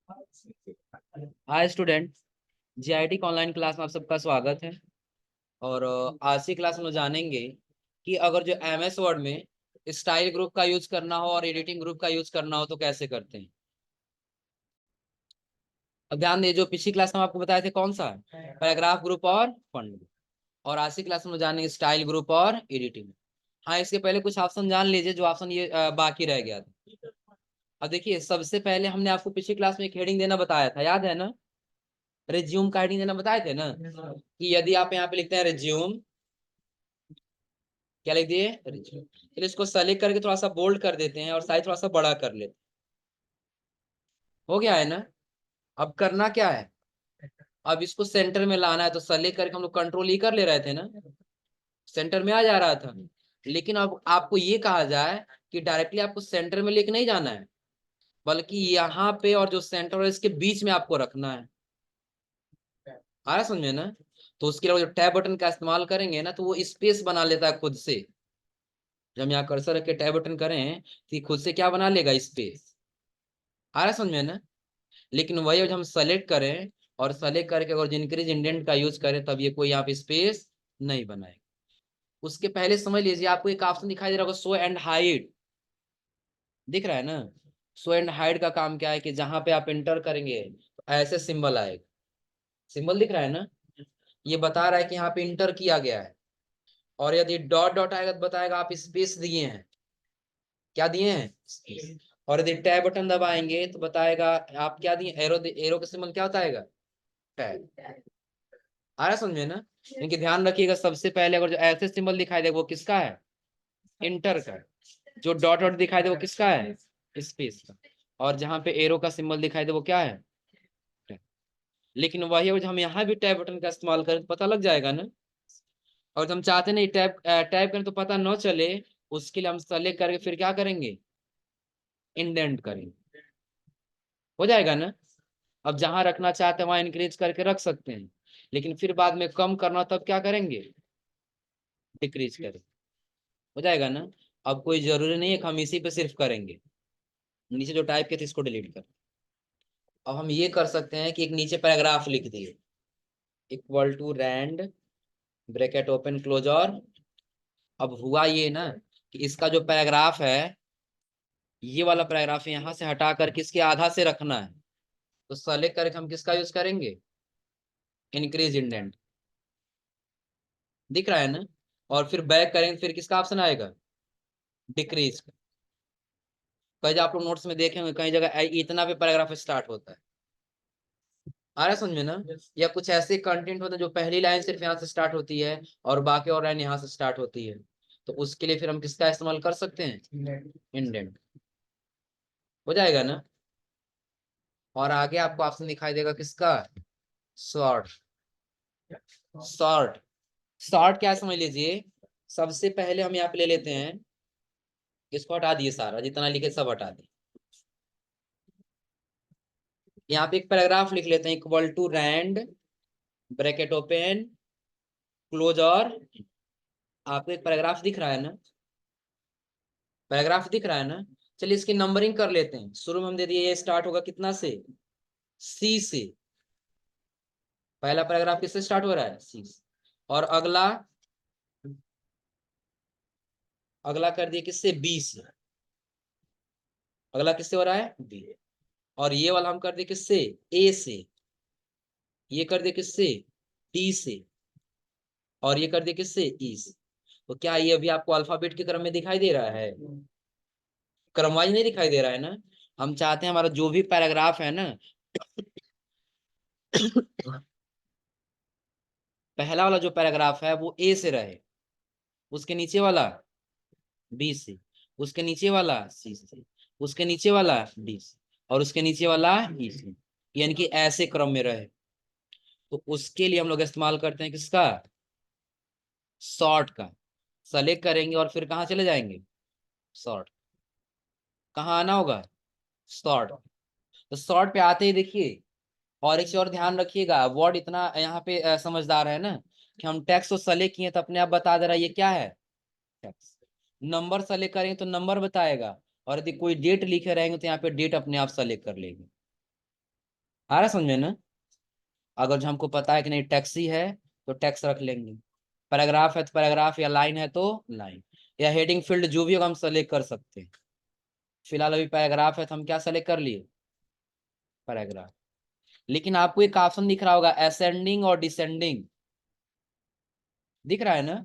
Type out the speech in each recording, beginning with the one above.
Hi student. GIT का online class में आप सबका स्वागत है। और आज की क्लास में जानेंगे कि अगर जो एमएस वर्ड में स्टाइल ग्रुप का यूज करना हो और एडिटिंग ग्रुप का यूज करना हो तो कैसे करते हैं। अब ध्यान दे, जो पिछली क्लास में आपको बताए थे कौन सा पैराग्राफ ग्रुप और फंड ग्रुप, और आज की क्लास में जानेंगे स्टाइल ग्रुप और एडिटिंग। हाँ, इसके पहले कुछ ऑप्शन जान लीजिए जो ऑप्शन ये बाकी रह गया था। अब देखिए, सबसे पहले हमने आपको पिछली क्लास में एक हेडिंग देना बताया था, याद है ना। रिज्यूम का हेडिंग देना बताए थे ना, कि यदि आप यहाँ पे लिखते हैं रिज्यूम, क्या लिख दिए, रिज्यूम। चलिए इसको सेलेक्ट करके थोड़ा सा बोल्ड कर देते हैं और साइज थोड़ा सा बड़ा कर लेते हैं। हो गया है ना। अब करना क्या है, अब इसको सेंटर में लाना है, तो सेलेक्ट करके हम लोग कंट्रोल ई कर ले रहे थे ना, सेंटर में आ जा रहा था। लेकिन अब आपको ये कहा जाए कि डायरेक्टली आपको सेंटर में लेके नहीं जाना है, बल्कि यहाँ पे और जो सेंटर है इसके बीच में आपको रखना है। आ रहा समझ में ना। तो उसके लिए जो टैब बटन का इस्तेमाल करेंगे ना, तो वो स्पेस बना लेता है खुद से। जब हम यहाँ कर्सर रख के टैब बटन करें तो खुद से क्या बना लेगा, स्पेस। आ रहा समझ में ना। लेकिन वही जब हम सेलेक्ट करें और सेलेक्ट करके अगर इंक्रीज इंडेंट का यूज करें, तब ये कोई यहाँ पे स्पेस नहीं बनाएगा। उसके पहले समझ लीजिए, आपको एक ऑप्शन दिखाई दे रहा होगा, शो एंड हाइड, दिख रहा है ना। शो एंड हाइड का काम क्या है कि जहां पे आप इंटर करेंगे तो ऐसे सिंबल आएगा, सिंबल दिख रहा है ना। ये बता रहा है कि यहाँ पे इंटर किया गया है। और यदि डॉट डॉट आएगा तो बताएगा आप स्पेस दिए हैं, क्या दिए हैं, स्पेस। और यदि टैब बटन दबाएंगे तो बताएगा आप क्या दिए, एरो, एरो का सिंबल क्या बताएगा, टैब। आ रहा समझ में ना। इनकी ध्यान रखिएगा, सबसे पहले अगर जो ऐसे सिंबल दिखाई दे वो किसका है, इंटर का। जो डॉट डॉट दिखाई दे वो किसका है, स्पेस का। और जहां पे एरो का सिंबल दिखाई दे वो क्या है, टैब। लेकिन वही अगर हम यहाँ भी टैब बटन का इस्तेमाल करें तो पता लग जाएगा ना। और हम चाहते नहीं टैब टैब करें तो पता न चले, उसके लिए हम सेलेक्ट करके फिर क्या करेंगे, इंडेंट करेंगे। हो जाएगा ना। अब जहां रखना चाहते हैं वहां इंक्रीज करके रख सकते हैं, लेकिन फिर बाद में कम करना तब क्या करेंगे, डिक्रीज करें। हो जाएगा ना। अब कोई जरूरी नहीं है कि हम इसी पे सिर्फ करेंगे, नीचे जो टाइप के थे इसको डिलीट कर। अब हम ये कर सकते हैं कि एक नीचे पैराग्राफ लिख दिए, equal to rand, bracket open close. और अब हुआ ये ना कि इसका जो पैराग्राफ है, ये वाला पैराग्राफ यहाँ से हटा कर किसके आधा से रखना है। तो सेलेक्ट करके हम किसका यूज करेंगे, इंक्रीज इंडेंट, दिख रहा है ना। और फिर बैक करेंगे, फिर किसका ऑप्शन आएगा, डिक्रीज का। कहीं आप लोग नोट्स में देखेंगे कई जगह इतना पे पैराग्राफ स्टार्ट होता है। आ रहा है समझ में ना। या कुछ ऐसे कंटेंट होते हैं जो पहली लाइन सिर्फ यहाँ से स्टार्ट होती है और बाकी और लाइन यहाँ से स्टार्ट होती है, तो उसके लिए फिर हम किसका इस्तेमाल कर सकते हैं, इंडेंट। हो जाएगा ना। और आगे आपको ऑप्शन दिखाई देगा किसका, शॉर्ट। शॉर्ट, शॉर्ट क्या समझ लीजिए। सबसे पहले हम यहाँ पे ले लेते हैं, इसको हटा दिए, सारा जितना लिखे सब हटा दिए। यहाँ पे एक पैराग्राफ लिख लेते हैं, equal to rand, bracket open close. और आपको एक पैराग्राफ दिख रहा है ना, पैराग्राफ दिख रहा है ना। चलिए इसकी नंबरिंग कर लेते हैं। शुरू में हम दे दिए, ये स्टार्ट होगा कितना से, सी से। पहला पैराग्राफ किससे स्टार्ट हो रहा है, सी से। और अगला, अगला कर दिए किससे, बी से। अगला किससे हो रहा है, बी। और ये वाला हम कर दिए किससे, ए से। ये कर दिए किससे, डी से। और ये कर दिए किससे, ई से। तो क्या ये अभी आपको अल्फाबेट के क्रम में दिखाई दे रहा है, क्रम वाइज नहीं दिखाई दे रहा है ना। हम चाहते हैं हमारा जो भी पैराग्राफ है ना, पहला वाला जो पैराग्राफ है वो ए से रहे, उसके नीचे वाला बी से, उसके नीचे वाला सी से, उसके नीचे वाला डी से, और उसके नीचे वाला ई से, यानी कि ऐसे क्रम में रहे। तो उसके लिए हम लोग इस्तेमाल करते हैं किसका, सॉर्ट का। सेलेक्ट करेंगे और फिर कहाँ चले जाएंगे, सॉर्ट। कहाँ आना होगा, सॉर्ट। तो सॉर्ट पे आते ही देखिए, और एक चीज और ध्यान रखिएगा, वर्ड इतना यहाँ पे समझदार है ना, कि हम टेक्स्ट को सेलेक्ट किए तो अपने आप बता दे रहा है ये क्या है, टेक्स्ट। नंबर सेलेक्ट करेंगे तो नंबर बताएगा, और यदि कोई डेट लिखे रहेंगे तो यहाँ पे डेट अपने आप सेलेक्ट कर लेंगे। आ रहा समझ में ना। अगर जो हमको पता है कि नहीं टैक्सी है तो टैक्स रख लेंगे, पैराग्राफ है तो पैराग्राफ, या लाइन है तो लाइन, या हेडिंग फील्ड जो भी होगा हम सेलेक्ट कर सकते हैं। फिलहाल अभी पैराग्राफ है तो हम क्या सेलेक्ट कर लिए, पैराग्राफ। लेकिन आपको एक ऑप्शन दिख रहा होगा असेंडिंग और डिसेंडिंग, दिख रहा है ना।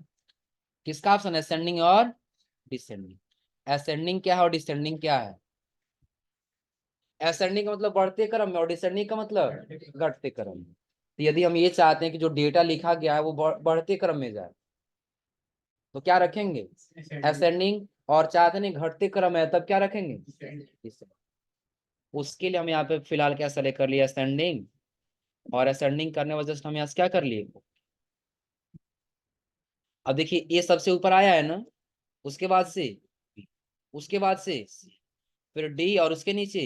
किसका ऑप्शन है, असेंडिंग और डिसेंडिंग। असेंडिंग क्या है और डिसेंडिंग क्या है। असेंडिंग का मतलब बढ़ते क्रम में और डिसेंडिंग का मतलब घटते क्रम में। तो यदि हम ये चाहते हैं कि जो डेटा लिखा गया है वो बढ़ते क्रम में जाए तो क्या रखेंगे, असेंडिंग। और चाहते नहीं घटते क्रम है तब क्या रखेंगे, डिसेंडिंग। उसके लिए हम यहाँ पे फिलहाल क्या सेलेक्ट कर लिया, असेंडिंग। और असेंडिंग करने वजह से हम यहाँ से क्या कर लिए, अब देखिए ये सबसे ऊपर आया है ना, उसके बाद से उसके बाद से फिर डी और उसके नीचे।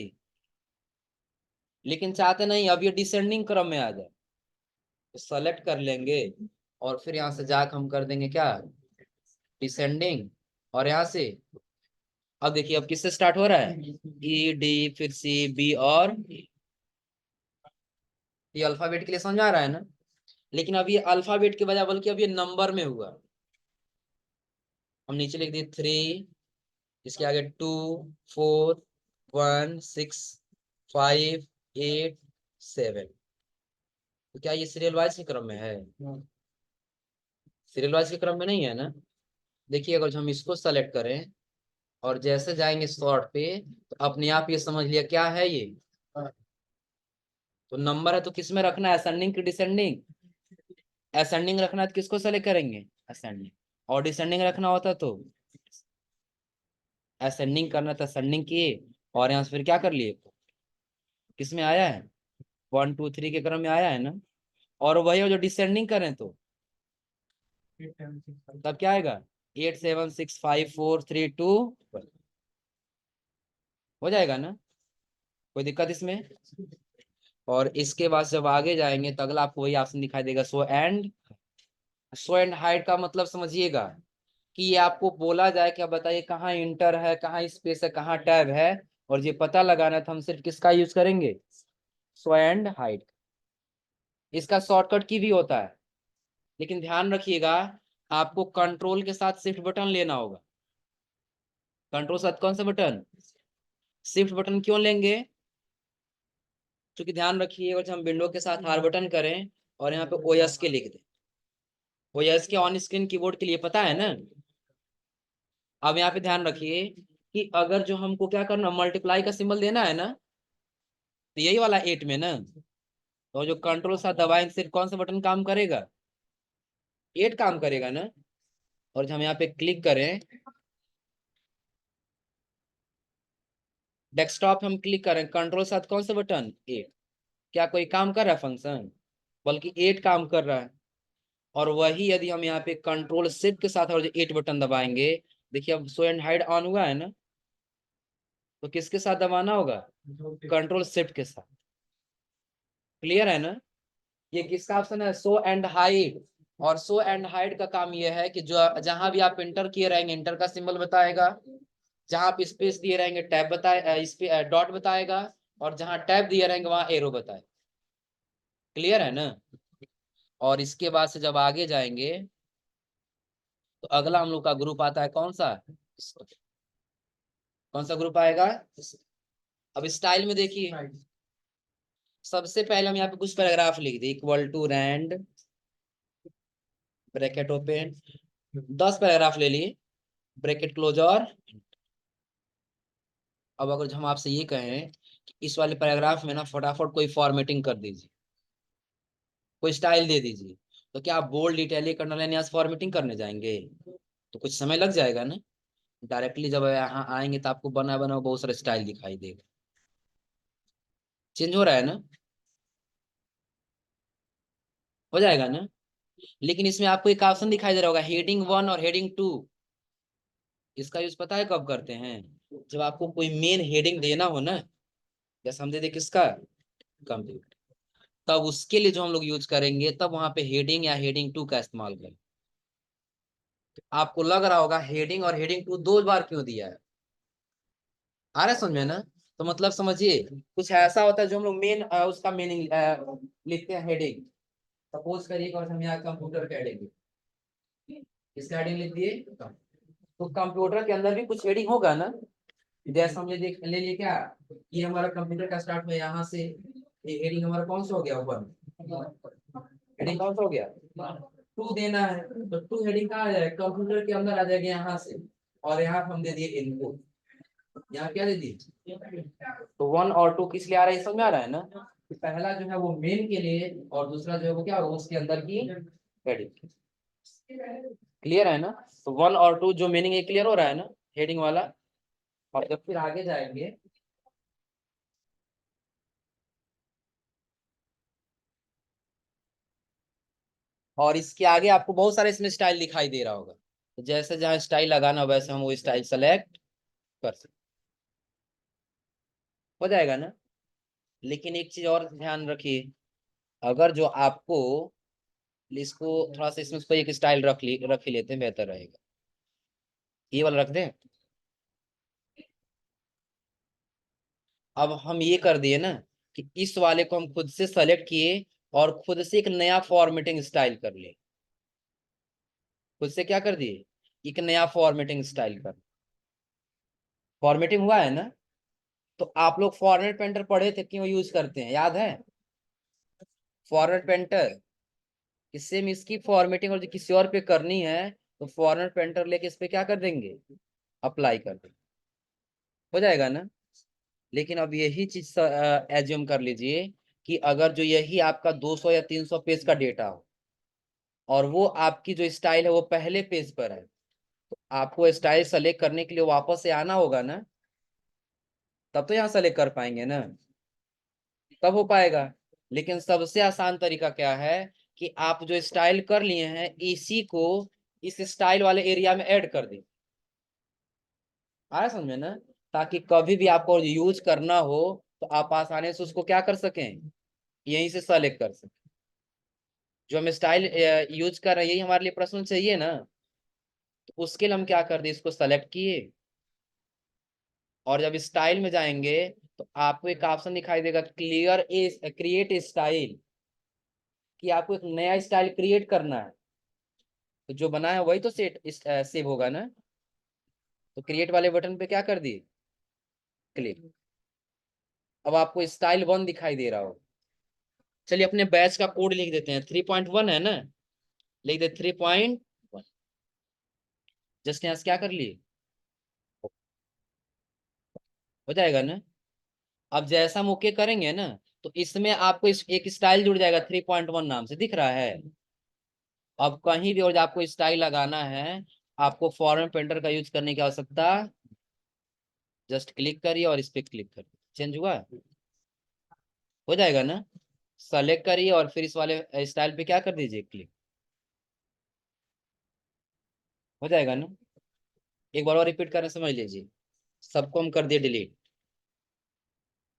लेकिन चाहते नहीं अब ये डिसेंडिंग क्रम में आ जाए, तो सेलेक्ट कर लेंगे और फिर यहाँ से जाकर हम कर देंगे क्या, डिसेंडिंग। और यहाँ से अब देखिए अब किससे स्टार्ट हो रहा है, ई डी फिर सी बी और E। ये अल्फाबेट के लिए समझ आ रहा है ना। लेकिन अब ये अल्फाबेट के बजाय बल्कि अब ये नंबर में हुआ। हम नीचे लिख दिए 3, इसके आगे 2, 4, 1, 6, 5, 8, 7। तो क्या ये सीरियल वाइज के क्रम में है, सीरियल वाइज के क्रम में नहीं है ना। देखिए अगर हम इसको सेलेक्ट करें और जैसे जाएंगे शॉर्ट पे तो अपने आप ये समझ लिया क्या है ये, तो नंबर है तो किस में रखना है, असेंडिंग की डिसेंडिंग। असेंडिंग रखना है तो किसको सेलेक्ट करेंगे, असेंडिंग। और डिसेंडिंग रखना होता तो असेंडिंग करना था, असेंडिंग किए और यहाँ से फिर क्या कर लिए, किस में आया है, 1 2 3 के क्रम में आया है ना। और वही हो जो डिसेंडिंग करें तो तब क्या आएगा, 8 7 6 5 4 3 2 हो जाएगा ना, कोई दिक्कत इसमें। और इसके बाद जब आगे जाएंगे तो अगला आपको वही ऑप्शन दिखाई देगा, सो एंड हाइड का मतलब समझिएगा कि ये आपको बोला जाए कि आप बताइए कहाँ इंटर है, कहाँ स्पेस है, कहाँ टैब है। और ये पता लगाना है तो हम सिर्फ किसका यूज करेंगे, सो एंड हाइड। इसका शॉर्टकट की भी होता है, लेकिन ध्यान रखिएगा आपको कंट्रोल के साथ शिफ्ट बटन लेना होगा। कंट्रोल साथ कौन सा बटन, शिफ्ट बटन क्यों लेंगे, क्योंकि ध्यान रखिए अगर हम विंडो के साथ आर बटन करें और यहाँ पे ओएस के लिख दें, ओएस के ऑन स्क्रीन कीबोर्ड के लिए पता है ना। अब यहाँ पे ध्यान रखिए कि अगर जो हमको क्या करना, मल्टीप्लाई का सिंबल देना है ना, तो यही वाला 8 में ना, तो जो कंट्रोल साथ दबाएंगे सिर्फ कौन सा बटन काम करेगा, 8 काम करेगा ना। और जब हम यहाँ पे क्लिक करें, डेस्कटॉप हम क्लिक करें, कंट्रोल साथ कौन सा बटन 8, क्या कोई काम कर रहा है फंक्शन, बल्कि 8 काम कर रहा है। और वही यदि हम यहाँ पे कंट्रोल शिफ्ट के साथ और जो 8 बटन दबाएंगे, देखिए अब शो एंड हाइड ऑन हुआ है ना, तो किसके साथ दबाना होगा, कंट्रोल शिफ्ट के साथ। क्लियर है ना। ये किसका ऑप्शन है, शो एंड हाइड। और शो एंड हाइड का काम यह है कि जो जहां भी आप इंटर किए रहेंगे इंटर का सिंबल बताएगा, जहां आप स्पेस दिए रहेंगे टैब बताए, डॉट बताएगा, और जहां टैब दिए रहेंगे वहां एरो बताएगा। क्लियर है ना। और इसके बाद से जब आगे जाएंगे तो अगला हम लोग का ग्रुप आता है कौन सा, कौन सा ग्रुप आएगा। अब स्टाइल में देखिए सबसे पहले हम यहाँ पे कुछ पैराग्राफ लिख दे, equal to rand bracket open, 10 paragraph ले लिए, ब्रैकेट क्लोज। और अब अगर हम आपसे ये कहें कि इस वाले पैराग्राफ में ना फटाफट कोई फॉर्मेटिंग कर दीजिए, कोई स्टाइल दे दीजिए, तो क्या आप बोल्ड इटैलिक अंडरलाइन यहाँ से फॉर्मेटिंग करने जाएंगे, तो कुछ समय लग जाएगा ना। डायरेक्टली जब यहाँ आएंगे तो आपको बना बना बहुत सारा स्टाइल दिखाई देगा, चेंज हो रहा है ना, हो जाएगा ना। लेकिन इसमें आपको एक ऑप्शन दिखाई दे रहा होगा हेडिंग 1 और हेडिंग 2। इसका यूज पता है कब करते हैं, जब आपको कोई मेन हेडिंग देना हो ना, जैसे हम दे दे किसका, कंप्यूटर, तब उसके लिए जो हम लोग यूज करेंगे तब वहां पे हेडिंग या हेडिंग 2 का इस्तेमाल करें। आपको लग रहा होगा हेडिंग और हेडिंग 2 दो बार क्यों दिया है, आ रहा है समझ में ना। तो मतलब समझिए कुछ ऐसा होता है जो हम लोग मेन उसका मीनिंग लिखते हैं हेडिंग। सपोज करिए और हम यहाँ कंप्यूटर का हेडिंग, इसका हेडिंग लिख दिए। तो कंप्यूटर के अंदर भी कुछ हेडिंग होगा ना। जैसे हम देख ले लिए क्या, ये हमारा कंप्यूटर का स्टार्ट में यहाँ से, ये हेडिंग हमारा कौन सा हो गया, वन। हेडिंग कौन सा हो गया, टू देना है। तो टू हेडिंग कहाँ आ जाएगा, कंप्यूटर के अंदर आ जाएगा यहाँ से। और यहाँ हम दे दिए इनपुट, यहाँ क्या दे दिए। तो वन और टू किस लिए आ रहा है, ये समझ में आ रहा है ना। कि पहला जो है वो मेन के लिए, और दूसरा जो है वो क्या होगा, उसके अंदर की हेडिंग। क्लियर है ना। तो वन और टू जो मीनिंग है क्लियर हो रहा है ना, हेडिंग वाला। और जब फिर आगे जाएंगे, और इसके आगे आपको बहुत सारे इसमें स्टाइल दिखाई दे रहा होगा। तो जैसे जहाँ स्टाइल लगाना वैसे हम वो स्टाइल सेलेक्ट कर सकते, हो जाएगा ना। लेकिन एक चीज और ध्यान रखिए, अगर जो आपको, इसको थोड़ा सा इसमें कोई एक स्टाइल रख ही लेते हैं, बेहतर रहेगा। ये वाला रख दें। अब हम ये कर दिए ना कि इस वाले को हम खुद से सेलेक्ट किए और खुद से एक नया फॉर्मेटिंग स्टाइल कर लिए। खुद से क्या कर दिए, एक नया फॉर्मेटिंग स्टाइल कर, फॉर्मेटिंग हुआ है ना। तो आप लोग फॉर्मेट पेंटर पढ़े थे, क्यों यूज करते हैं, याद है। फॉर्मेट पेंटर, इससे हम इसकी फॉर्मेटिंग और जो किसी और पे करनी है, तो फॉर्मेट पेंटर लेके इस पे क्या कर देंगे, अप्लाई कर देंगे, हो जाएगा ना। लेकिन अब यही चीज एज्यूम कर लीजिए कि अगर जो यही आपका 200 या 300 पेज का डेटा हो, और वो आपकी जो स्टाइल है वो पहले पेज पर है, तो आपको स्टाइल सेलेक्ट करने के लिए वापस से आना होगा ना, तब तो यहाँ सेलेक्ट कर पाएंगे ना, तब हो पाएगा। लेकिन सबसे आसान तरीका क्या है, कि आप जो स्टाइल कर लिए हैं इसी को इस स्टाइल वाले एरिया में ऐड कर दें। आया समझ में ना। ताकि कभी भी आपको यूज करना हो तो आप आसानी से उसको क्या कर सकें, यहीं से सेलेक्ट कर सकें। जो हम स्टाइल यूज कर रहे हैं यही हमारे लिए प्रश्न चाहिए ना। तो उसके लिए हम क्या कर दिए, इसको सेलेक्ट किए, और जब स्टाइल में जाएंगे तो आपको एक ऑप्शन दिखाई देगा, क्रिएट स्टाइल, कि आपको एक नया स्टाइल क्रिएट करना है। तो जो बना है वही तो सेव होगा ना। तो क्रिएट वाले बटन पे क्या कर दिए, क्लिक। अब आपको स्टाइल वन दिखाई दे रहा हो। चलिए अपने बैच का कोड लिख देते हैं, 3.1 है ना, लिख दे 3.1। जस्ट यहाँ से क्या कर लिए, हो जाएगा ना। अब जैसा हम ओके करेंगे ना, तो इसमें आपको एक स्टाइल जुड़ जाएगा 3.1 नाम से, दिख रहा है। अब कहीं भी और आपको स्टाइल लगाना है, आपको फॉर्म पेंटर का यूज करने की आवश्यकता, जस्ट क्लिक करिए और इस पे क्लिक करिए, चेंज हुआ, हो जाएगा ना। सेलेक्ट करिए और फिर इस वाले स्टाइल पे क्या कर दीजिए, क्लिक, हो जाएगा ना। एक बार और रिपीट करने समझ लीजिए। सबको हम कर दिए डिलीट,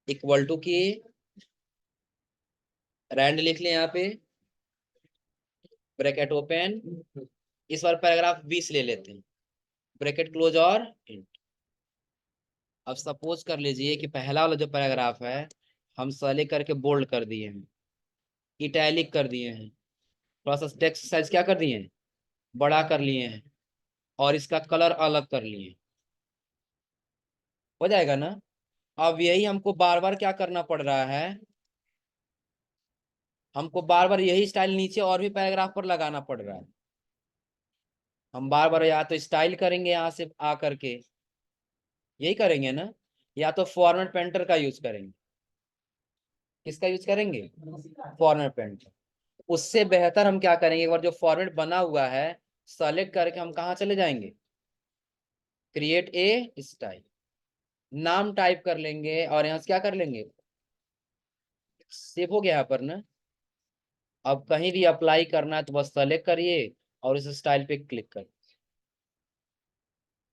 इक्वल टू की रैंड लिख लें यहाँ पे, ब्रैकेट ओपन, इस बार पैराग्राफ 20 ले लेते हैं, ब्रैकेट क्लोज और int। अब सपोज कर लीजिए कि पहला वाला जो पैराग्राफ है हम सेलेक्ट करके बोल्ड कर दिए हैं, इटैलिक कर दिए हैं, थोड़ा सा टेक्स्ट साइज क्या कर दिए हैं, बड़ा कर लिए हैं, और इसका कलर अलग कर लिए हैं, हो जाएगा ना। अब यही हमको बार बार क्या करना पड़ रहा है, हमको बार बार यही स्टाइल नीचे और भी पैराग्राफ पर लगाना पड़ रहा है। हम बार बार या तो स्टाइल करेंगे यहाँ से आ करके, यही करेंगे ना, या तो फॉर्मेट पेंटर का यूज करेंगे। किसका यूज करेंगे, फॉर्मेट पेंटर। उससे बेहतर हम क्या करेंगे, एक बार जो फॉर्मेट बना हुआ है सेलेक्ट करके हम कहाँ चले जाएंगे, क्रिएट ए स्टाइल, नाम टाइप कर लेंगे और यहाँ से क्या कर लेंगे, सेव हो गया यहाँ पर ना। अब कहीं भी अप्लाई करना है तो बस सेलेक्ट करिए और इस स्टाइल पे क्लिक कर,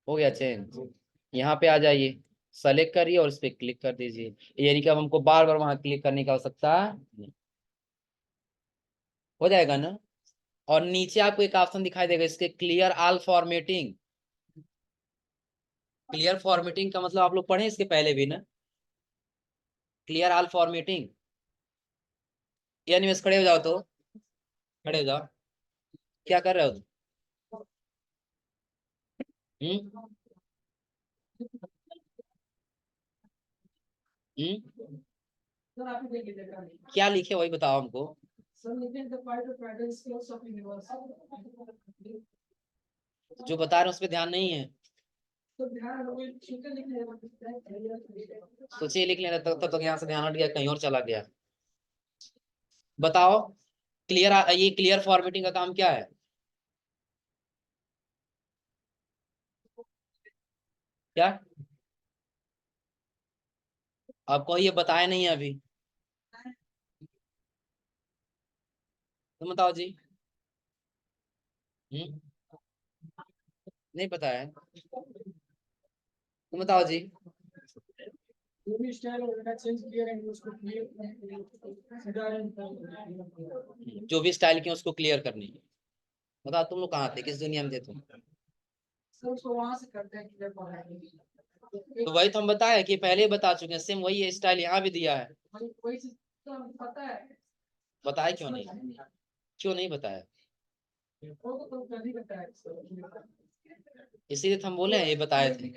हो गया चेंज। यहाँ पे आ जाइए, सेलेक्ट करिए और इस पे क्लिक कर दीजिए, यानी कि अब हमको बार बार वहां क्लिक करने की आवश्यकता नहीं, हो जाएगा ना। और नीचे आपको एक ऑप्शन दिखाई देगा इसके, clear all formatting. Clear formatting का मतलब आप लोग पढ़े इसके पहले भी ना, क्लियर ऑल फॉर्मेटिंग। एनिमेस खड़े हो जाओ, तो खड़े हो जाओ, क्या कर रहे हो? हम्म हम्म क्या लिखे वही बताओ हमको। जो बता रहे हैं उस पर ध्यान नहीं है, सोचिए लिख लेना, तब तक यहाँ से ध्यान हट गया, कहीं और चला गया। बताओ, क्लियर, ये क्लियर फॉर्मेटिंग का काम क्या है? क्या आपको ये बताया नहीं है अभी? तुम बताओ जी। हम्म नहीं पता है, तुम बताओ जी। जो भी स्टाइल किए उसको क्लियर करनी है। बताओ तुम लोग कहाँ थे, किस दुनिया में थे तुम? तो वही तो हम बताया कि पहले ही बता चुके हैं, सेम वही स्टाइल यहाँ भी दिया है। बताया क्यों नहीं? क्यों नहीं बताया? इसीलिए तो हम बोले हैं ये बताए थे।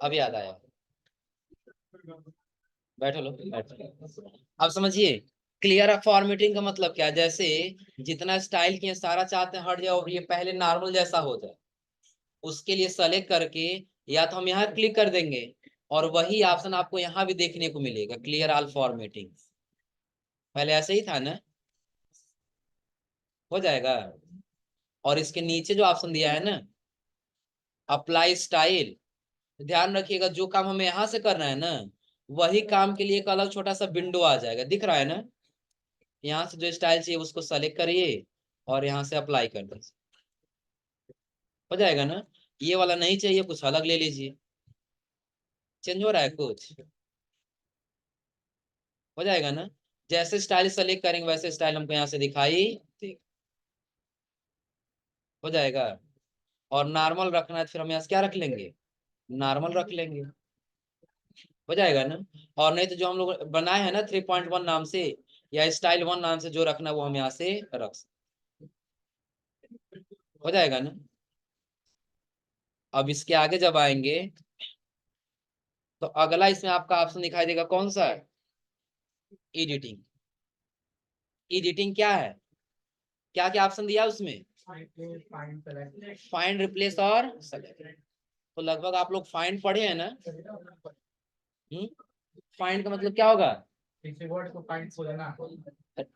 अब याद आया, बैठो लो, बैठो। अब समझिए, क्लियर फॉर्मेटिंग का मतलब क्या है? जैसे जितना स्टाइल किए सारा चाहते हैं हट जाए और ये पहले नॉर्मल जैसा हो जाए, उसके लिए सेलेक्ट करके या तो हम यहाँ क्लिक कर देंगे, और वही ऑप्शन आपको यहाँ भी देखने को मिलेगा, क्लियर ऑल फॉर्मेटिंग। पहले ऐसे ही था ना, हो जाएगा। और इसके नीचे जो ऑप्शन दिया है ना, अप्लाई स्टाइल, ध्यान रखिएगा जो काम हमें यहाँ से करना है ना, वही काम के लिए एक अलग छोटा सा विंडो आ जाएगा, दिख रहा है ना? यहाँ से जो स्टाइल चाहिए उसको सेलेक्ट करिए और यहाँ से अप्लाई कर दीजिए, हो जाएगा ना? ये वाला नहीं चाहिए, कुछ अलग ले लीजिए, चेंज हो रहा है कुछ, हो जाएगा ना? जैसे स्टाइल सेलेक्ट करेंगे वैसे स्टाइल हमको यहाँ से दिखाई हो जाएगा। और नॉर्मल रखना है तो फिर हम यहाँ से क्या रख लेंगे, नॉर्मल रख लेंगे, हो जाएगा ना? और नहीं तो जो हम लोग बनाए हैं ना 3.1 नाम से या स्टाइल 1 नाम से जो रखना है वो हम यहाँ से रख सकते, हो जाएगा ना? अब इसके आगे जब आएंगे तो अगला इसमें आपका ऑप्शन दिखाई देगा, कौन सा है? एडिटिंग। एडिटिंग क्या है? क्या क्या ऑप्शन दिया उसमें? फाइंड, रिप्लेस और सेलेक्ट। तो लगभग आप लोग फाइंड पढ़े हैं ना? फाइंड का मतलब क्या होगा?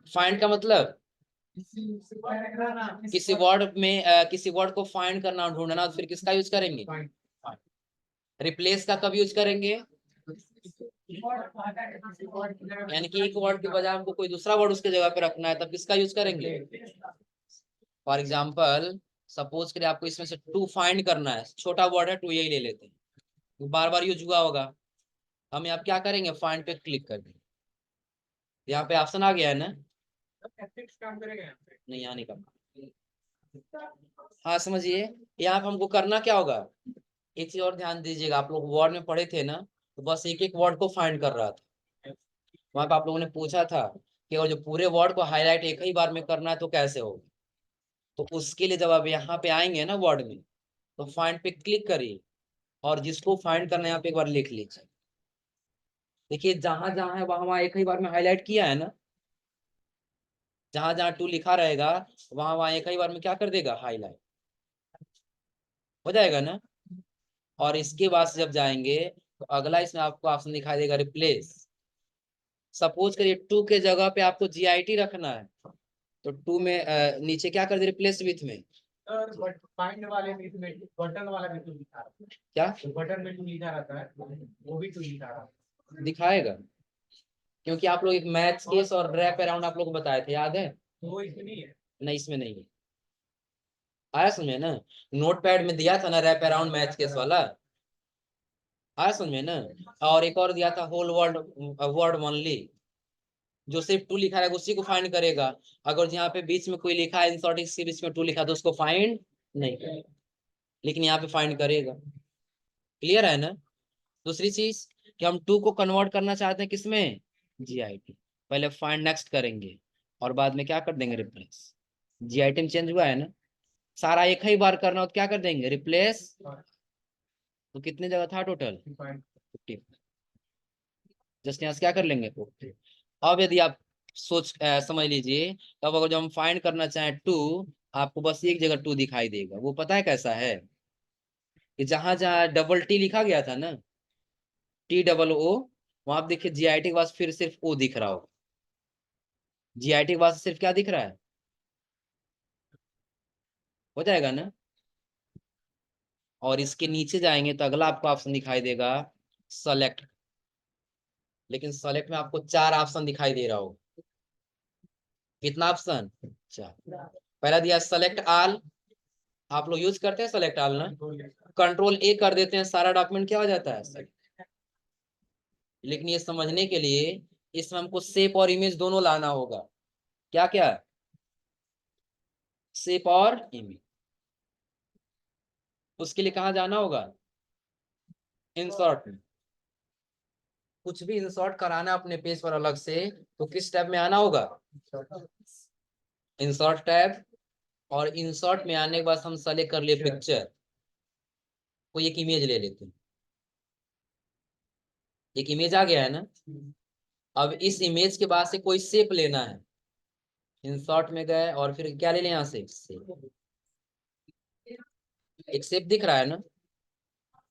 फाइंड का मतलब किसी वर्ड में किसी वर्ड को फाइंड करना, ढूंढना, तो फिर किसका यूज करेंगे? रिप्लेस का कब यूज करेंगे? यानी कि एक वर्ड के बजाय हमको कोई दूसरा वर्ड उसके जगह पे रखना है, तब किसका यूज करेंगे? फॉर एग्जाम्पल, सपोज करिए आपको इसमें से टू फाइंड करना है, छोटा वर्ड है टू, यही ले लेते हैं, बार बार यूज हुआ होगा, हम यहाँ क्या करेंगे, फाइंड पे क्लिक कर देंगे, यहाँ पे ऑप्शन आ गया है ना? नहीं, यहाँ नहीं करना। हाँ समझिए, यहाँ पे हमको करना क्या होगा, एक चीज और ध्यान दीजिएगा, आप लोग वर्ड में पढ़े थे ना, तो बस एक एक वर्ड को फाइंड कर रहा था। वहां पे आप लोगों ने पूछा था कि अगर जो पूरे वर्ड को हाईलाइट एक ही बार में करना है तो कैसे होगा। तो उसके लिए जब आप यहाँ पे आएंगे ना वर्ड में, तो फाइंड पे क्लिक करिए और जिसको फाइंड करना है यहाँ पे एक बार लिख लीजिए। देखिए जहां जहां है वहां वहां एक ही बार में हाईलाइट किया है ना, जहां जहां टू लिखा रहेगा वहां वहां एक ही बार में क्या कर देगा, हाईलाइट, हो जाएगा ना? और इसके बाद से जब जाएंगे तो अगला इसमें आपको ऑप्शन दिखाई देगा, रिप्लेस। सपोज करिए टू के जगह पे आपको जीआईटी रखना है, तो टू में नीचे क्या कर दे, रिप्लेस विथ में फाइंड वाले में बटन वाला भी तो लिखा है, क्या बटन में जो लिखा रहता है वो भी तो लिखा रहा है, दिखाएगा? क्योंकि आप लोग एक मैथ्स केस और रैप अराउंड आप लोग को बताए थे, याद है? तो वो इसमें नहीं है। नहीं, इसमें नहीं है, आया समझ में ना? नोट पैड में दिया था ना रैप अराउंड मैथ्स केस वाला, आया समझ में ना? और एक और दिया था होल वर्ड, वर्ड ओनली, जो सिर्फ टू लिखा रहेगा उसी को फाइंड करेगा। अगर यहाँ पे बीच में कोई लिखा है इंसर्टिंग के बीच में टू लिखा तो उसको फाइंड नहीं करेगा, लेकिन यहाँ पे फाइंड करेगा। क्लियर है ना। दूसरी चीज कि हम 2 को कन्वर्ट करना चाहते हैं किसमें, जीआईटी। पहले फाइंड नेक्स्ट करेंगे और बाद में क्या कर देंगे, रिप्लेस। जीआईटी में चेंज हुआ है ना, सारा एक ही बार करना हो तो क्या कर देंगे, रिप्लेस। तो कितने जगह था टोटल, 50। जस्ट यहाँ से क्या कर लेंगे, 50। अब यदि आप समझ लीजिए, तब अगर जब हम फाइंड करना चाहें 2, आपको बस एक जगह 2 दिखाई देगा। वो पता है कैसा है, कि जहां जहां डबल टी लिखा गया था ना, TOO, वहां आप देखिए जीआईटी के पास फिर सिर्फ ओ दिख रहा हो। जीआईटी के पास सिर्फ क्या दिख रहा है, हो जाएगा ना। और इसके नीचे जाएंगे तो अगला आपको ऑप्शन दिखाई देगा, सेलेक्ट। लेकिन सेलेक्ट में आपको 4 ऑप्शन दिखाई दे रहा हो। कितना ऑप्शन, 4। पहला दिया सेलेक्ट ऑल, आप लोग यूज करते हैं सेलेक्ट ऑल ना, कंट्रोल A कर देते हैं, सारा डॉक्यूमेंट क्या हो जाता है, select। लेकिन ये समझने के लिए इसमें हमको शेप और इमेज दोनों लाना होगा। क्या क्या, शेप और इमेज। उसके लिए कहाँ जाना होगा, इंसर्ट में। कुछ भी इंसर्ट कराना अपने पेज पर अलग से, तो किस टैब में आना होगा, इंसर्ट टैब। और इंसर्ट में आने के बाद हम सेलेक्ट कर लिए पिक्चर। कोई एक इमेज ले लेते हैं, एक इमेज आ गया है ना। अब इस इमेज के बाद से कोई शेप लेना है, इंसर्ट में गए और फिर क्या ले लें यहाँ से शेप। एक शेप दिख रहा है ना।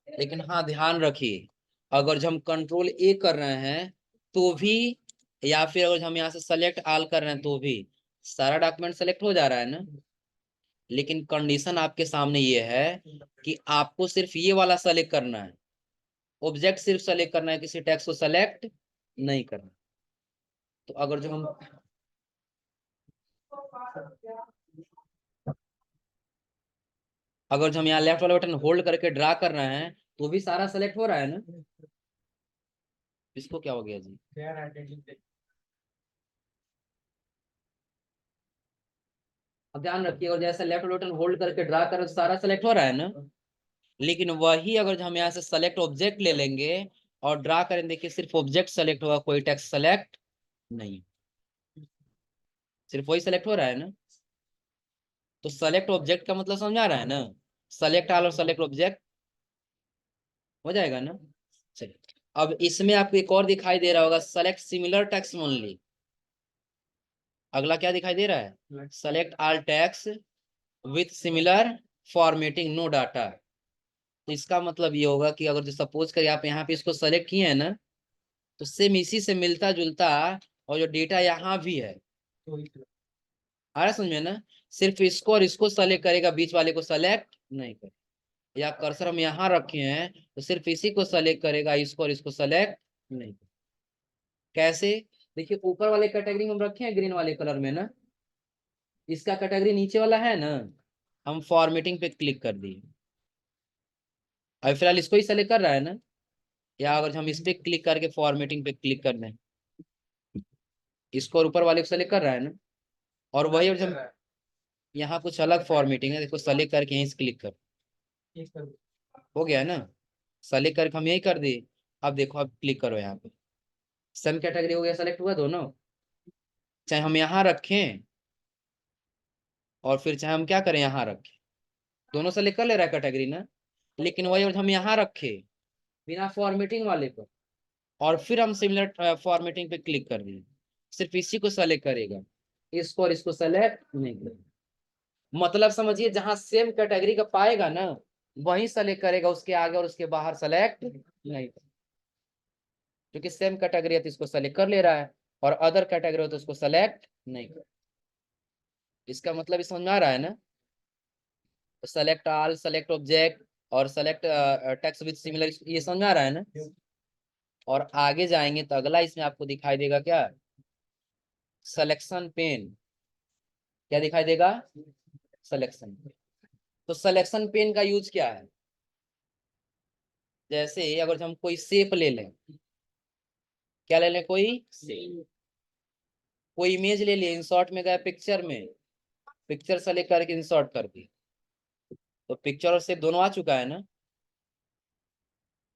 लेकिन हाँ ध्यान रखिए, अगर जब हम कंट्रोल A कर रहे हैं तो भी, या फिर अगर हम यहाँ से सेलेक्ट ऑल कर रहे हैं तो भी, सारा डॉक्यूमेंट सेलेक्ट हो जा रहा है ना। लेकिन कंडीशन आपके सामने ये है कि आपको सिर्फ ये वाला सेलेक्ट करना है, ऑब्जेक्ट सिर्फ सेलेक्ट करना है, किसी टेक्स्ट को सेलेक्ट नहीं करना। तो अगर जो हम अगर जो हम यहाँ लेफ्ट वाला बटन होल्ड करके ड्रा कर रहे हैं तो भी सारा सेलेक्ट हो रहा है ना। इसको क्या हो गया जी, अब ध्यान रखिए, और जैसे लेफ्ट बटन होल्ड करके ड्रा कर रहे तो सारा सेलेक्ट हो रहा है ना। लेकिन वही अगर हम यहाँ से सेलेक्ट ऑब्जेक्ट ले लेंगे और ड्रा करें, देखिए सिर्फ ऑब्जेक्ट सेलेक्ट होगा, कोई टेक्स्ट सेलेक्ट नहीं, सिर्फ वही सेलेक्ट हो रहा है ना। तो सेलेक्ट ऑब्जेक्ट का मतलब समझा रहा है ना, सेलेक्ट ऑल और सेलेक्ट ऑब्जेक्ट हो जाएगा ना। चलिए, अब इसमें आपको एक और दिखाई दे रहा होगा, सेलेक्ट सिमिलर टेक्स्ट ओनली। अगला क्या दिखाई दे रहा है, select all text with similar formatting no data. तो इसका मतलब ये होगा कि अगर जो सपोज करिए आप यहाँ पे इसको सेलेक्ट किए हैं ना, तो सेम इसी से मिलता जुलता और जो डेटा यहाँ भी है, आ रहा समझ में ना। सिर्फ इसको और इसको सेलेक्ट करेगा, बीच वाले को सेलेक्ट नहीं करेगा। या कर्सर हम यहाँ रखे हैं तो सिर्फ इसी को सेलेक्ट करेगा, इसको और इसको सेलेक्ट नहीं करेगा। कैसे, देखिए ऊपर वाले कैटेगरी हम रखे हैं ग्रीन वाले कलर में ना, इसका कैटेगरी नीचे वाला है ना, हम फॉर्मेटिंग पे क्लिक कर दिए। अभी फिलहाल इसको ही सेलेक्ट कर रहा है ना। या अगर हम इस पे क्लिक करके फॉर्मेटिंग पे क्लिक कर दें, इसको और ऊपर वाले को सेलेक्ट कर रहा है ना। और वही और हम यहाँ कुछ अलग फॉर्मेटिंग है, देखो सेलेक्ट करके यहीं से क्लिक कर, हो गया है ना। सेलेक्ट करके हम यही कर दिए। अब देखो, अब क्लिक करो यहाँ पे, सेम कैटेगरी हो गया, सेलेक्ट हुआ दोनों। चाहे हम यहाँ रखें और फिर चाहे हम क्या करें यहाँ रखें, दोनों सेलेक्ट कर ले रहा है कैटेगरी ना। लेकिन वही और हम यहाँ रखे बिना फॉर्मेटिंग वाले को, और फिर हम सिमिलर फॉर्मेटिंग पे क्लिक कर दिए, सिर्फ इसी को सेलेक्ट करेगा, इसको और इसको सेलेक्ट नहीं करेगा। मतलब समझिए, जहां सेम कैटेगरी का पाएगा ना वही सेलेक्ट करेगा, उसके आगे और उसके बाहर सेलेक्ट नहीं करेगा। क्योंकि सेम कैटेगरी है तो इसको सेलेक्ट कर ले रहा है, और अदर कैटेगरी हो तो उसको सेलेक्ट नहीं कर। इसका मतलब समझ में आ रहा है ना। तो सेलेक्ट ऑल, सेलेक्ट ऑब्जेक्ट और सेलेक्ट टेक्स्ट विद सिमिलर, ये समझ में आ रहा है ना। और आगे जाएंगे तो अगला इसमें आपको दिखाई देगा क्या, सिलेक्शन पेन। क्या दिखाई देगा, सिलेक्शन। तो सिलेक्शन पेन का यूज क्या है, जैसे अगर हम कोई शेप ले लें, क्या ले लें, कोई शेप, कोई इमेज ले लिए, इंसर्ट में गए पिक्चर में, पिक्चर सेलेक्ट करके इंसर्ट कर दी। तो पिक्चर और शेप दोनों आ चुका है ना,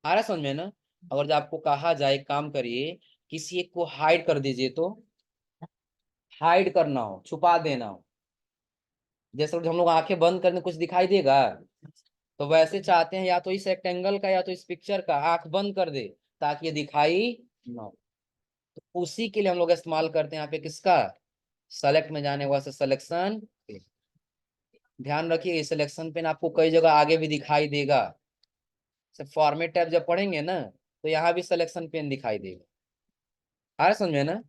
आ रहा है समझ में ना। अगर जो आपको कहा जाए काम करिए, किसी एक को हाइड कर दीजिए, तो हाइड करना हो, छुपा देना हो, जैसे हम लोग आंखें बंद करने कुछ दिखाई देगा, तो वैसे चाहते हैं या तो इस रेक्टेंगल का या तो इस पिक्चर का आंख बंद कर दे ताकि ये दिखाई ना हो। तो उसी के लिए हम लोग इस्तेमाल करते हैं यहाँ पे किसका, सेलेक्ट में जाने वैसे सिलेक्शन। ध्यान रखिए इस सिलेक्शन पेन आपको कई जगह आगे भी दिखाई देगा। फॉर्मेट टैब जब पढ़ेंगे ना, तो यहाँ भी सिलेक्शन पेन दिखाई देगा, आ रहा समझ में ना।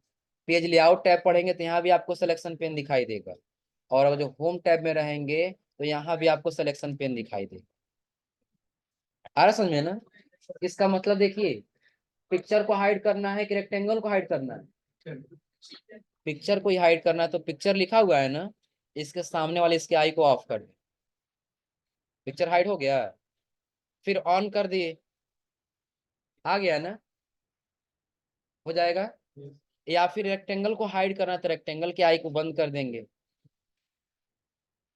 पेज लेआउट टैब पढ़ेंगे तो यहाँ भी आपको सिलेक्शन पेन दिखाई देगा। और अगर जो होम टैब में रहेंगे तो यहाँ भी आपको सिलेक्शन पेन दिखाई देगा, आ रहा समझ में ना। इसका मतलब देखिए, पिक्चर को हाइड करना है कि रेक्टेंगल को हाइड करना है, पिक्चर को ही हाइड करना है, तो पिक्चर लिखा हुआ है ना, इसके सामने वाले इसके आई को ऑफ कर दे, पिक्चर हाइड हो गया। फिर ऑन कर दिए, आ गया ना, हो जाएगा। या फिर रेक्टेंगल को हाइड करना है तो रेक्टेंगल के आई को बंद कर देंगे,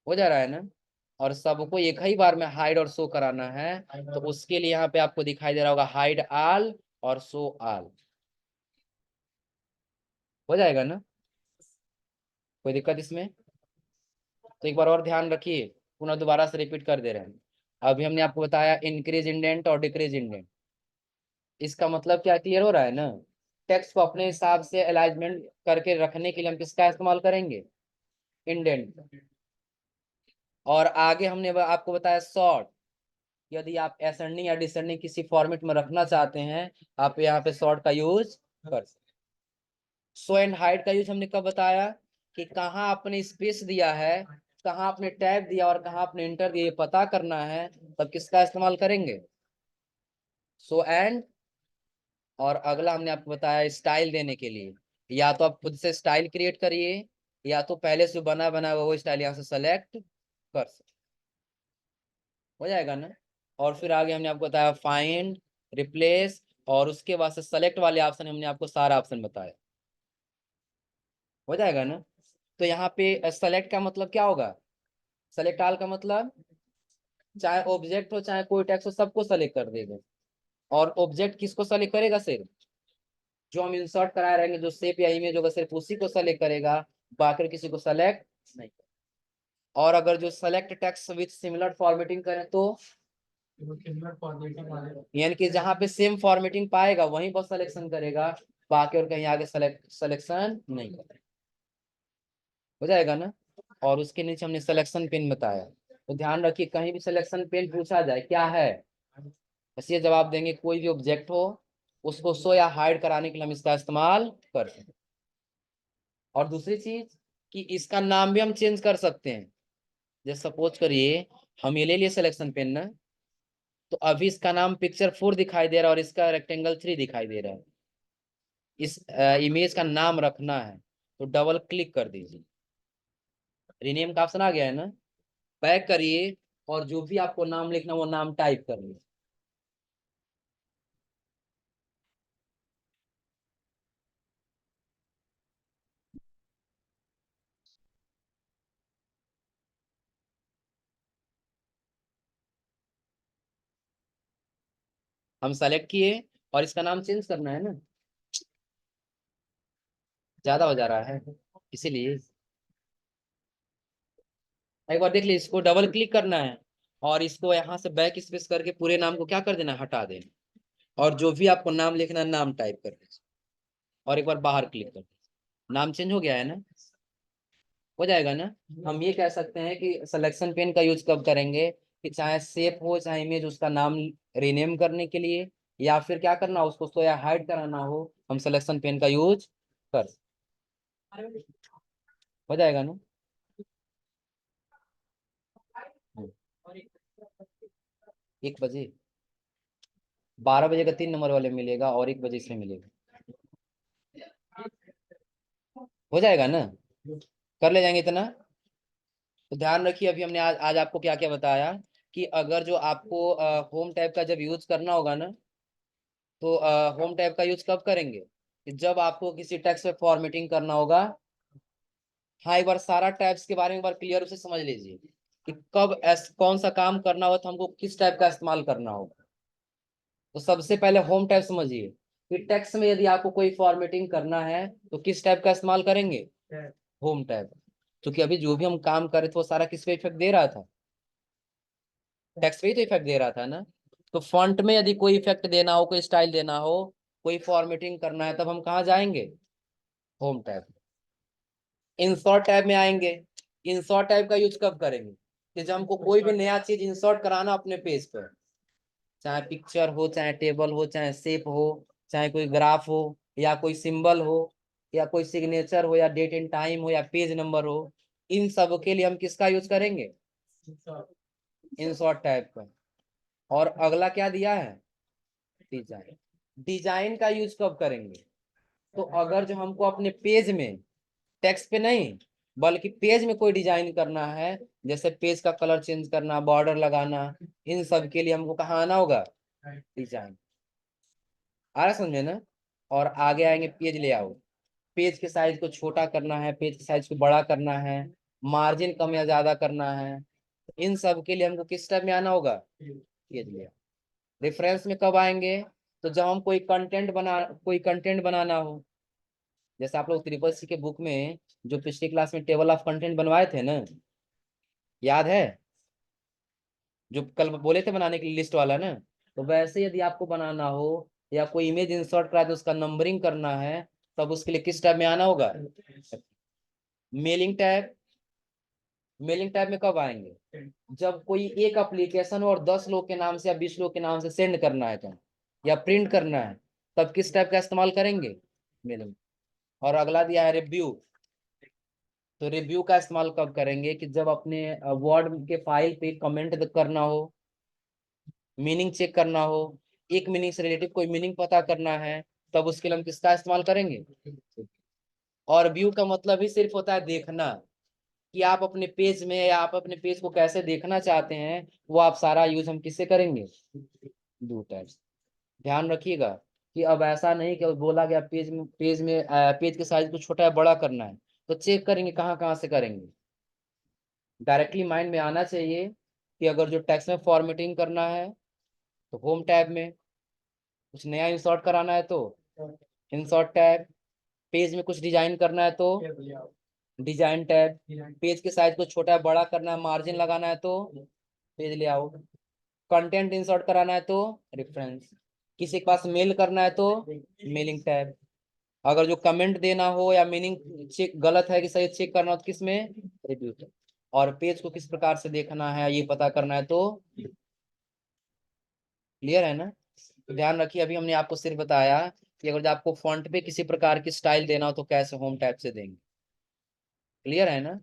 हो जा रहा है ना। और सबको एक ही बार में हाइड और शो कराना है, तो उसके लिए यहाँ पे आपको दिखाई दे रहा होगा हाइड ऑल और शो ऑल, हो जाएगा ना, कोई दिक्कत इसमें। तो एक बार और ध्यान रखिए, पुनः दोबारा से रिपीट कर दे रहे हैं। अभी हमने आपको बताया इंक्रीज इंडेंट और डिक्रीज इंडेंट, इसका मतलब क्या क्लियर हो रहा है ना। टेक्स्ट को अपने हिसाब से अलाइनमेंट करके रखने के लिए हम किसका इस्तेमाल करेंगे, इंडेंट। और आगे हमने आपको बताया शॉर्ट, यदि आप असेंडिंग या डिसेंडिंग किसी फॉर्मेट में रखना चाहते हैं, आप यहाँ पे शॉर्ट का यूज कर सकते। शो एंड हाइड का यूज हमने कब बताया, कि कहाँ आपने स्पेस दिया है, कहाँ आपने टैब दिया और कहाँ आपने इंटर दिया, ये पता करना है, तब किसका इस्तेमाल करेंगे, शो एंड। और अगला हमने आपको बताया स्टाइल देने के लिए, या तो आप खुद से स्टाइल क्रिएट करिए, या तो पहले से बना बना वो स्टाइल यहाँ से सेलेक्ट कर सकते, हो जाएगा ना। और फिर आगे हमने आपको बताया फाइंड, रिप्लेस, और उसके बाद से सेलेक्ट वाले ऑप्शन हमने आपको सारा ऑप्शन बताया, हो जाएगा ना। तो यहाँ पे सेलेक्ट का मतलब क्या होगा, सेलेक्ट ऑल का मतलब चाहे ऑब्जेक्ट हो चाहे कोई टेक्स्ट हो सबको सेलेक्ट कर देगा। और ऑब्जेक्ट किसको सेलेक्ट करेगा, सिर्फ जो हम इंसर्ट करा रहेंगे, जो शेप या इमेज होगा सिर्फ उसी को सेलेक्ट करेगा, बाकी किसी को सेलेक्ट नहीं। और अगर जो select text with similar formatting करें तो, यानी कि जहाँ पे सेम फॉर्मेटिंग पाएगा वहीं पर सिलेक्शन करेगा, बाकी और कहीं आगे सिलेक्शन नहीं करेगा, हो जाएगा ना। और उसके नीचे हमने सिलेक्शन पेन बताया, तो ध्यान रखिए कहीं भी सिलेक्शन पेन पूछा जाए क्या है, बस ये जवाब देंगे कोई भी ऑब्जेक्ट हो उसको शो या हाइड कराने के लिए हम इसका इस्तेमाल करते हैं। और दूसरी चीज कि इसका नाम भी हम चेंज कर सकते हैं, जैसे सपोज करिए हम ये ले लिए सिलेक्शन पेन ना, तो अभी इसका नाम पिक्चर 4 दिखाई दे रहा है और इसका रेक्टेंगल 3 दिखाई दे रहा है। इस इमेज का नाम रखना है तो डबल क्लिक कर दीजिए, रीनेम का ऑप्शन आ गया है ना, बैक करिए और जो भी आपको नाम लिखना वो नाम टाइप कर लीजिए। हम सेलेक्ट किए और इसका नाम चेंज करना है ना, ज्यादा हो जा रहा है इसीलिए। एक बार देख लीजिए, इसको डबल क्लिक करना है और इसको यहाँ से बैक स्पेस करके पूरे नाम को क्या कर देना है, हटा देना। और जो भी आपको नाम लिखना है नाम टाइप कर दीजिए और एक बार बाहर क्लिक कर दीजिए, नाम चेंज हो गया है ना, हो जाएगा ना। हम ये कह सकते हैं कि सिलेक्शन पेन का यूज कब करेंगे, कि चाहे शेप हो चाहे इमेज, उसका नाम रीनेम करने के लिए, या फिर क्या करना हो उसको या हाइड कराना हो, हम सिलेक्शन पेन का यूज कर, हो जाएगा ना। 1 बजे, 12 बजे का 3 नंबर वाले मिलेगा और 1 बजे इसमें मिलेगा, हो जाएगा ना, कर ले जाएंगे इतना। तो ध्यान रखिए अभी हमने आज आपको क्या क्या बताया, कि अगर जो आपको होम टैब का जब यूज करना होगा ना, तो होम टैब का यूज कब करेंगे, कि जब आपको किसी टेक्स्ट पे फॉर्मेटिंग करना होगा। हाँ एक बार सारा टैब्स के बारे में एक बार क्लियर से समझ लीजिए। कि कब कौन सा काम करना हो तो हमको किस टाइप का इस्तेमाल करना होगा। तो सबसे पहले होम टैब समझिए कि टेक्स्ट में यदि आपको कोई फॉर्मेटिंग करना है तो किस टाइप का इस्तेमाल करेंगे, होम टैब। क्योंकि अभी जो भी हम काम कर रहे थे वो सारा किस पे इफेक्ट दे रहा था, टेक्स्ट पे ही तो इफेक्ट दे रहा था ना। तो फॉन्ट में यदि कोई इफेक्ट देना हो, कोई स्टाइल देना हो, कोई फॉर्मेटिंग करना है, तब हम कहाँ जाएंगे, होम टैब। इंसर्ट टैब में आएंगे। इंसर्ट टैब का यूज कब करेंगे, कि जब हमको कोई भी नया चीज इंसर्ट कराना अपने पेज पर, चाहे पिक्चर हो, चाहे टेबल हो, चाहे शेप हो, चाहे कोई ग्राफ हो, या कोई सिंबल हो, या कोई सिग्नेचर हो, या डेट एंड टाइम हो, या पेज नंबर हो, इन सब के लिए हम किसका यूज करेंगे, इंसर्ट टैब का। और अगला क्या दिया है, डिजाइन। डिजाइन का यूज कब करेंगे, तो अगर जो हमको अपने पेज में, टेक्स्ट पे नहीं बल्कि पेज में कोई डिजाइन करना है, जैसे पेज का कलर चेंज करना, बॉर्डर लगाना, इन सब के लिए हमको कहाँ आना होगा, डिजाइन। आ रहा समझे ना। और आगे आएंगे पेज लेआउट। पेज के साइज को छोटा करना है, पेज के साइज को बड़ा करना है, मार्जिन कम या ज्यादा करना है, इन सब के लिए हमको किस टाइप में आना होगा, पेज लेआउट। रेफरेंस में कब आएंगे, तो जब हम कोई कंटेंट बनाना हो। जैसे आप लोग ट्रिपल सी के बुक में जो पिछली क्लास में टेबल ऑफ कंटेंट बनवाए थे ना, याद है, जो कल बोले थे बनाने के लिए लिस्ट वाला ना। तो वैसे यदि आपको बनाना हो या कोई इमेज इंसर्ट करा तो उसका नंबरिंग करना है, तब उसके लिए किस टैब में आना होगा, मेलिंग टैब। मेलिंग टैब में कब आएंगे, जब कोई एक एप्लीकेशन और 10 लोग के नाम से या 20 लोग के नाम से सेंड करना है तो, या प्रिंट करना है, तब किस टाइप का इस्तेमाल करेंगे, मेलिंग। और अगला दिया है रिव्यू। तो रिव्यू का इस्तेमाल कब करेंगे, कि जब अपने वर्ड के फाइल पे कमेंट करना हो, मीनिंग चेक करना हो, एक मीनिंग से रिलेटिव कोई मीनिंग पता करना है, तब उसके लिए हम किसका इस्तेमाल करेंगे। और व्यू का मतलब ही सिर्फ होता है देखना, कि आप अपने पेज में या आप अपने पेज को कैसे देखना चाहते हैं, वो आप सारा यूज हम किससे करेंगे, दो टाइप्स। ध्यान रखिएगा कि अब ऐसा नहीं कि बोला गया पेज में पेज के साइज को छोटा या बड़ा करना है, तो चेक करेंगे कहाँ कहाँ से करेंगे। डायरेक्टली माइंड में आना चाहिए कि अगर जो टेक्स्ट में फॉर्मेटिंग करना है तो होम टैब में, कुछ नया इंसर्ट कराना है तो इंसर्ट टैब, पेज में कुछ डिजाइन करना है तो डिजाइन टैब, पेज के साइज को छोटा बड़ा करना है, मार्जिन लगाना है तो पेज लेआउट, कंटेंट इंसर्ट कराना है तो रेफरेंस, किसी के पास मेल करना है तो मेलिंग टैब, अगर जो कमेंट देना हो या मीनिंग चेक गलत है कि सही चेक करना हो तो किस में, रिव्यू टैब। और पेज को किस प्रकार से देखना है ये पता करना है तो, क्लियर है ना। तो ध्यान रखिए, अभी हमने आपको सिर्फ बताया कि अगर आपको फॉन्ट पे किसी प्रकार की स्टाइल देना हो तो कैसे होम टैब से देंगे, क्लियर है ना।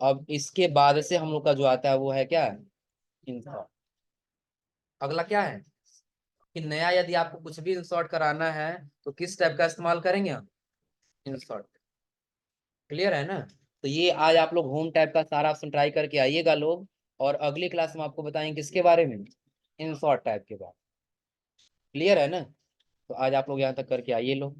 अब इसके बाद से हम लोग का जो आता है वो है क्या, इंसर्ट। अगला क्या है, कि नया यदि आपको कुछ भी इंसर्ट कराना है तो किस टाइप का इस्तेमाल करेंगे हम, इंसर्ट। क्लियर है ना। तो ये आज आप लोग होम टैब का सारा ऑप्शन ट्राई करके आइएगा लोग, और अगली क्लास में आपको बताएंगे किसके बारे में, इंसर्ट टैब के बारे में। क्लियर है ना। तो आज आप लोग यहाँ तक करके आइए लोग।